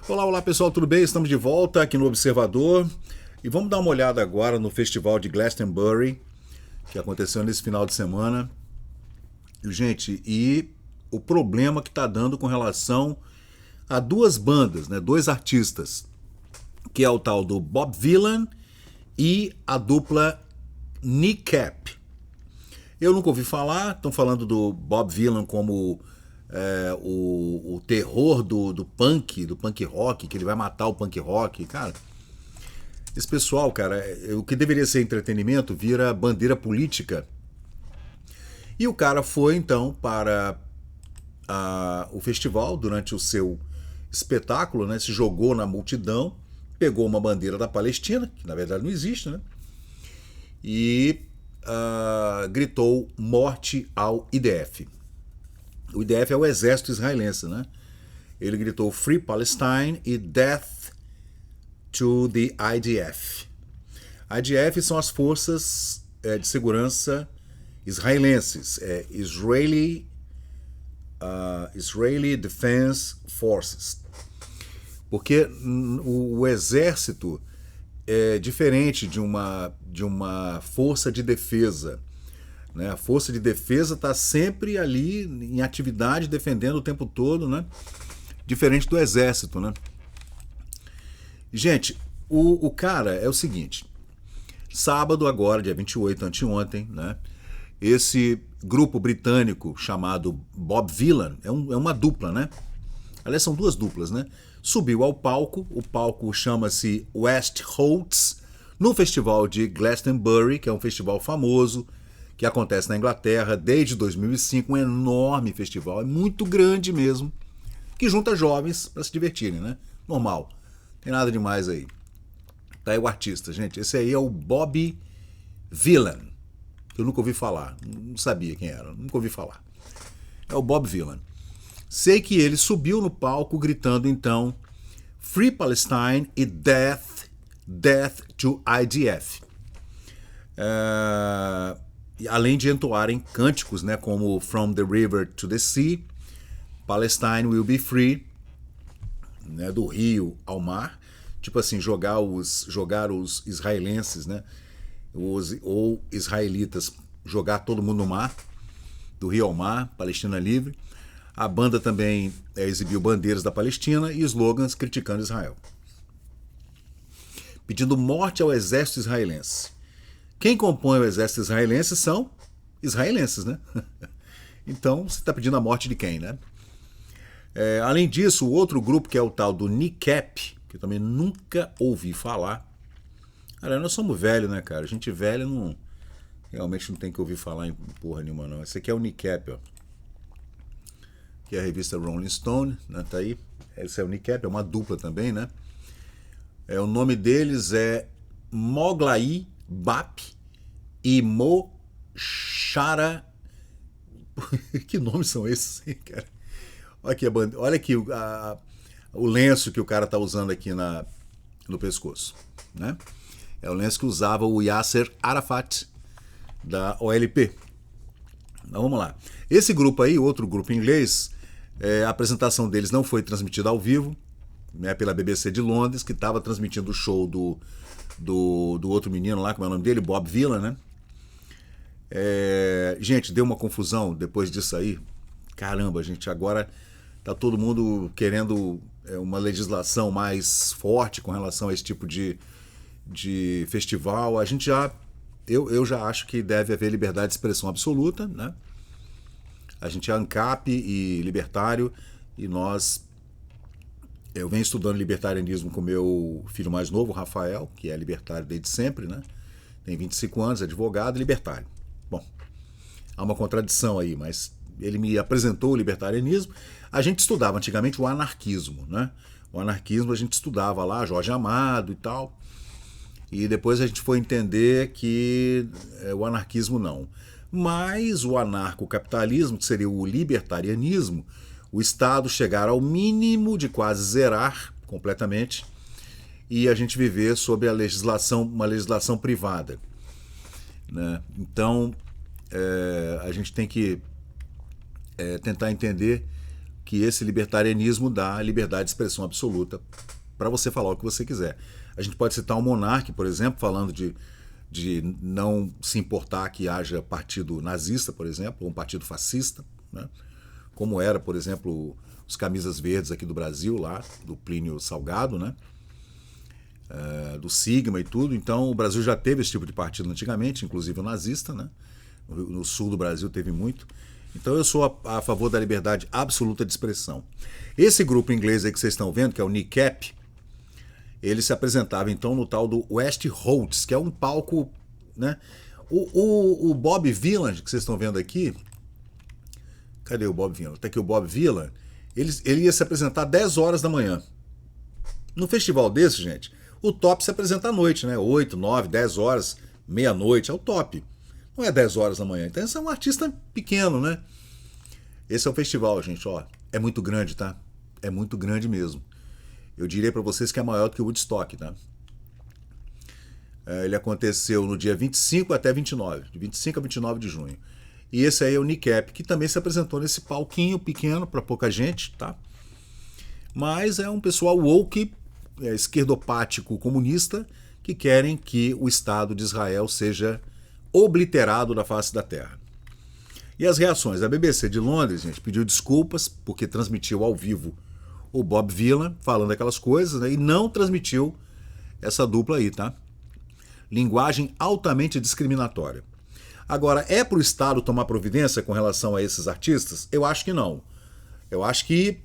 Olá, olá pessoal, tudo bem? Estamos de volta aqui no Observador e vamos dar uma olhada agora no festival de Glastonbury que aconteceu nesse final de semana. Gente, e o problema que está dando com relação a duas bandas, né, dois artistas, que é o tal do Bob Vylan e a dupla Kneecap. Eu nunca ouvi falar, estão falando do Bob Vylan como o terror do punk rock, que ele vai matar o punk rock. Cara, esse pessoal, cara, o que deveria ser entretenimento vira bandeira política. E o cara foi então para o festival durante o seu espetáculo, né? Se jogou na multidão, pegou uma bandeira da Palestina, que na verdade não existe, né? E gritou morte ao IDF. O IDF é o exército israelense, né? Ele gritou Free Palestine e Death to the IDF. IDF são as forças de segurança israelenses, Israeli Defense Forces. Porque o exército é diferente de uma força de defesa. Né? A força de defesa está sempre ali em atividade, defendendo o tempo todo, né? Diferente do exército. Né? Gente, o cara é o seguinte: sábado agora, dia 28, anteontem, né? Esse grupo britânico chamado Bob Vylan, é uma dupla, né? Aliás, são duas duplas, né? Subiu ao palco, o palco chama-se West Holts, no festival de Glastonbury, que é um festival famoso, que acontece na Inglaterra desde 2005, um enorme festival, é muito grande mesmo, que junta jovens para se divertirem, né? Normal, não tem nada demais aí. Tá aí o artista, gente, esse aí é o Bob Vylan. Eu nunca ouvi falar, não sabia quem era, nunca ouvi falar. É o Bob Vylan. Sei que ele subiu no palco gritando então Free Palestine e Death to IDF. Além de entoarem cânticos, né, como From the River to the Sea, Palestine Will Be Free, né, do rio ao mar, tipo assim, jogar os israelenses, né, ou israelitas, jogar todo mundo no mar, do rio ao mar, Palestina livre. A banda também exibiu bandeiras da Palestina e slogans criticando Israel, pedindo morte ao exército israelense. Quem compõe o exército israelense são israelenses, né? Então, você está pedindo a morte de quem, né? Além disso, o outro grupo, que é o tal do Kneecap, que eu também nunca ouvi falar. Cara, nós somos velhos, né, cara? Gente velha não, realmente não tem que ouvir falar em porra nenhuma, não. Esse aqui é o Kneecap, ó, que é a revista Rolling Stone, né? Tá aí. Esse é o Kneecap, é uma dupla também, né? O nome deles é Moglaï Bap e Mo Shara. Que nomes são esses, hein, cara? Olha aqui, olha aqui o lenço que o cara tá usando aqui no pescoço, né? É o lenço que usava o Yasser Arafat da OLP. Então vamos lá. Esse grupo aí, outro grupo inglês, a apresentação deles não foi transmitida ao vivo, né, pela BBC de Londres, que estava transmitindo o show do outro menino lá, como é o nome dele? Bob Vylan, né? Gente, deu uma confusão depois disso aí. Caramba, gente, agora tá todo mundo querendo uma legislação mais forte com relação a esse tipo de festival. Eu já acho que deve haver liberdade de expressão absoluta, né? A gente é ANCAP e libertário, e eu venho estudando libertarianismo com meu filho mais novo, Rafael, que é libertário desde sempre, né? Tem 25 anos, é advogado e libertário. Bom, há uma contradição aí, mas ele me apresentou o libertarianismo. A gente estudava antigamente o anarquismo, né? O anarquismo a gente estudava lá, Jorge Amado e tal, e depois a gente foi entender que o anarquismo não. Mas o anarcocapitalismo, que seria o libertarianismo, o Estado chegar ao mínimo de quase zerar completamente e a gente viver sob uma legislação privada, né? Então, a gente tem que tentar entender que esse libertarianismo dá liberdade de expressão absoluta para você falar o que você quiser. A gente pode citar o Monark, por exemplo, falando de não se importar que haja partido nazista, por exemplo, ou um partido fascista, né? Como era, por exemplo, os camisas verdes aqui do Brasil, lá, do Plínio Salgado, né? Do Sigma e tudo. Então o Brasil já teve esse tipo de partido antigamente, inclusive o nazista, né? No sul do Brasil teve muito. Então eu sou a favor da liberdade absoluta de expressão. Esse grupo inglês aí que vocês estão vendo, que é o NICAP, ele se apresentava então no tal do West Holts, que é um palco, né? O Bob Vilan, que vocês estão vendo aqui, cadê o Bob Vilan? Tá aqui o Bob Vilan. Ele ia se apresentar 10 horas da manhã. No festival desse, gente, o top se apresenta à noite, né? 8, 9, 10 horas, meia-noite, é o top. Não é 10 horas da manhã. Então esse é um artista pequeno, né? Esse é o festival, gente, ó. É muito grande, tá? É muito grande mesmo. Eu diria para vocês que é maior do que o Woodstock, tá? Ele aconteceu no dia 25 até 29, de 25 a 29 de junho. E esse aí é o NICAP, que também se apresentou nesse palquinho pequeno para pouca gente, tá? Mas é um pessoal woke, esquerdopático comunista, que querem que o Estado de Israel seja obliterado da face da terra. E as reações? A BBC de Londres, gente, pediu desculpas porque transmitiu ao vivo o Bob Vilan falando aquelas coisas, né, e não transmitiu essa dupla aí, tá? Linguagem altamente discriminatória. Agora, é para o Estado tomar providência com relação a esses artistas? Eu acho que não. Eu acho que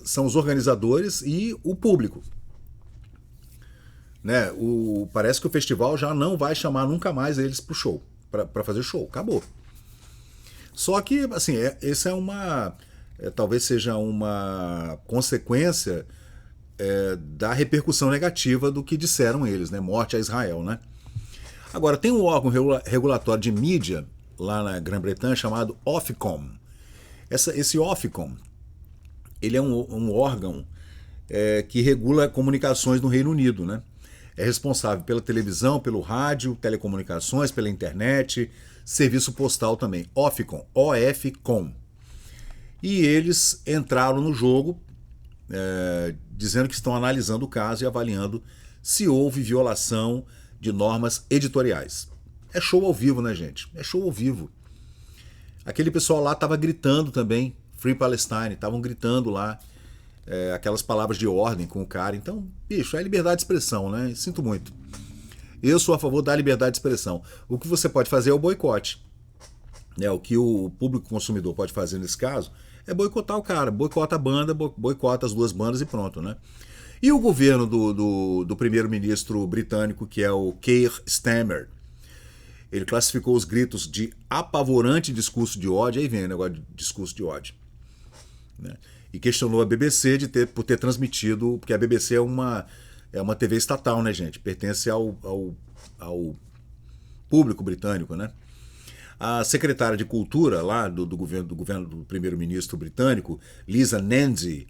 são os organizadores e o público. Né? Parece que o festival já não vai chamar nunca mais eles para o show, para fazer show. Acabou. Só que, assim, essa talvez seja uma consequência da repercussão negativa do que disseram eles, né? Morte a Israel, né? Agora, tem um órgão regulatório de mídia lá na Grã-Bretanha chamado Ofcom. Esse Ofcom, ele é um órgão que regula comunicações no Reino Unido, né? É responsável pela televisão, pelo rádio, telecomunicações, pela internet, serviço postal também. Ofcom, OFCOM. E eles entraram no jogo dizendo que estão analisando o caso e avaliando se houve violação de normas editoriais. É show ao vivo, né, gente? É show ao vivo. Aquele pessoal lá estava gritando também, Free Palestine, estavam gritando lá aquelas palavras de ordem com o cara. Então, bicho, é liberdade de expressão, né? Sinto muito. Eu sou a favor da liberdade de expressão. O que você pode fazer é o boicote. O que o público consumidor pode fazer nesse caso é boicotar o cara, boicota a banda, boicota as duas bandas e pronto, né? E o governo do primeiro-ministro britânico, que é o Keir Starmer, ele classificou os gritos de apavorante discurso de ódio, aí vem o negócio de discurso de ódio, né? E questionou a BBC por ter transmitido, porque a BBC é uma TV estatal, né, gente? Pertence ao público britânico, né? A secretária de Cultura lá do governo do primeiro-ministro britânico, Lisa Nandy,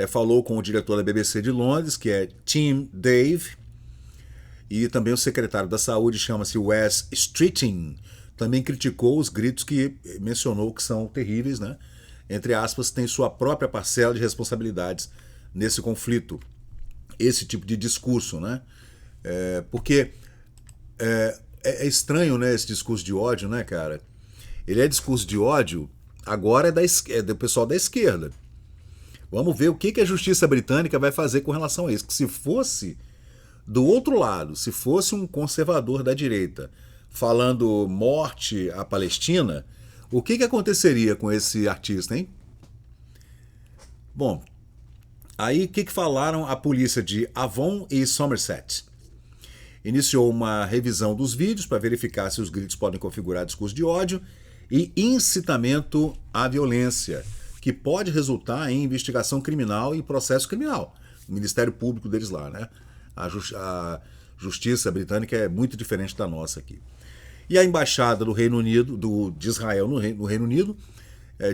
falou com o diretor da BBC de Londres, que é Tim Dave, e também o secretário da Saúde, chama-se Wes Streeting, também criticou os gritos que mencionou que são terríveis, né? Entre aspas, tem sua própria parcela de responsabilidades nesse conflito, esse tipo de discurso, né? Porque é estranho, né, esse discurso de ódio, né, cara? Ele é discurso de ódio, agora é do pessoal da esquerda. Vamos ver o que a justiça britânica vai fazer com relação a isso. Que se fosse do outro lado, se fosse um conservador da direita falando morte à Palestina, o que aconteceria com esse artista, hein? Bom, aí o que falaram a polícia de Avon e Somerset? Iniciou uma revisão dos vídeos para verificar se os gritos podem configurar discurso de ódio e incitamento à violência, que pode resultar em investigação criminal e processo criminal. O Ministério Público deles lá, né? A justiça britânica é muito diferente da nossa aqui. E a embaixada do Reino Unido, de Israel no Reino Unido,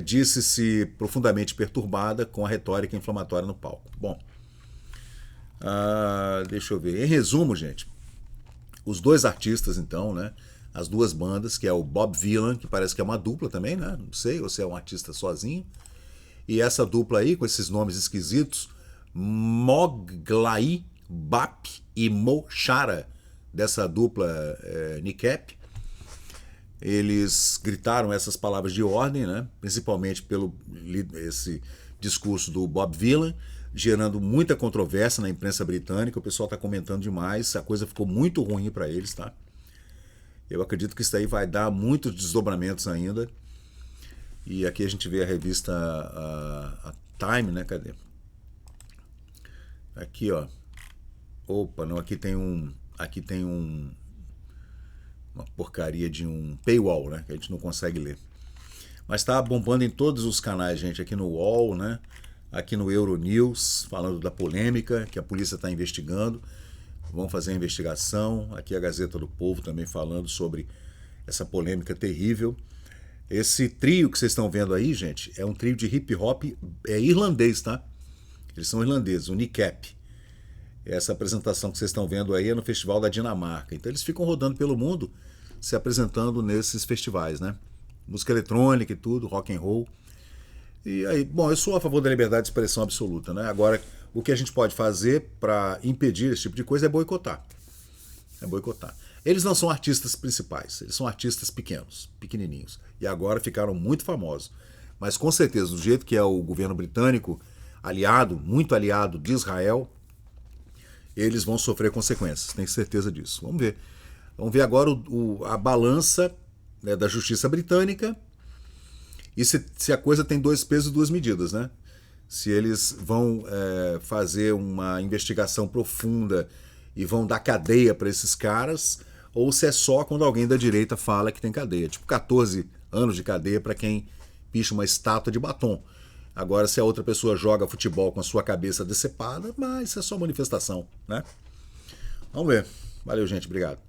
disse-se profundamente perturbada com a retórica inflamatória no palco. Bom, deixa eu ver. Em resumo, gente, os dois artistas, então, né? As duas bandas, que é o Bob Vilan, que parece que é uma dupla também, né? Não sei, ou se é um artista sozinho, E essa dupla aí, com esses nomes esquisitos, Mowgli Bap e Mo Chara, dessa dupla Nicap, eles gritaram essas palavras de ordem, né? Principalmente pelo esse discurso do Bob Dylan, gerando muita controvérsia na imprensa britânica. O pessoal está comentando demais, a coisa ficou muito ruim para eles, tá? Eu acredito que isso aí vai dar muitos desdobramentos ainda. E aqui a gente vê a revista a Time, né? Cadê? Aqui, ó. Opa, não, aqui tem uma porcaria de um paywall, né? Que a gente não consegue ler. Mas tá bombando em todos os canais, gente. Aqui no UOL, né? Aqui no Euronews, falando da polêmica que a polícia está investigando. Vão fazer a investigação. Aqui a Gazeta do Povo também falando sobre essa polêmica terrível. Esse trio que vocês estão vendo aí, gente, é um trio de hip hop irlandês, tá? Eles são irlandeses, o Nicap. Essa apresentação que vocês estão vendo aí é no Festival da Dinamarca. Então eles ficam rodando pelo mundo, se apresentando nesses festivais, né? Música eletrônica e tudo, rock and roll. E aí, bom, eu sou a favor da liberdade de expressão absoluta, né? Agora, o que a gente pode fazer para impedir esse tipo de coisa é boicotar. É boicotar. Eles não são artistas principais, eles são artistas pequenos, pequenininhos. E agora ficaram muito famosos. Mas com certeza, do jeito que é o governo britânico, aliado, muito aliado de Israel, eles vão sofrer consequências, tenho certeza disso. Vamos ver. Vamos ver agora a balança, né, da justiça britânica e se a coisa tem 2 pesos e 2 medidas, né? Se eles vão fazer uma investigação profunda e vão dar cadeia para esses caras, ou se é só quando alguém da direita fala que tem cadeia. Tipo 14 anos de cadeia para quem picha uma estátua de batom. Agora, se a outra pessoa joga futebol com a sua cabeça decepada, mas isso é só manifestação, né? Vamos ver. Valeu, gente. Obrigado.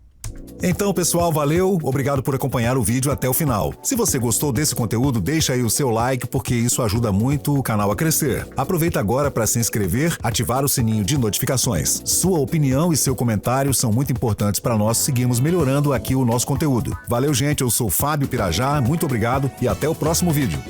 Então, pessoal, valeu, obrigado por acompanhar o vídeo até o final. Se você gostou desse conteúdo, deixa aí o seu like, porque isso ajuda muito o canal a crescer. Aproveita agora para se inscrever, ativar o sininho de notificações. Sua opinião e seu comentário são muito importantes para nós seguirmos melhorando aqui o nosso conteúdo. Valeu, gente, eu sou Fábio Pirajá, muito obrigado e até o próximo vídeo.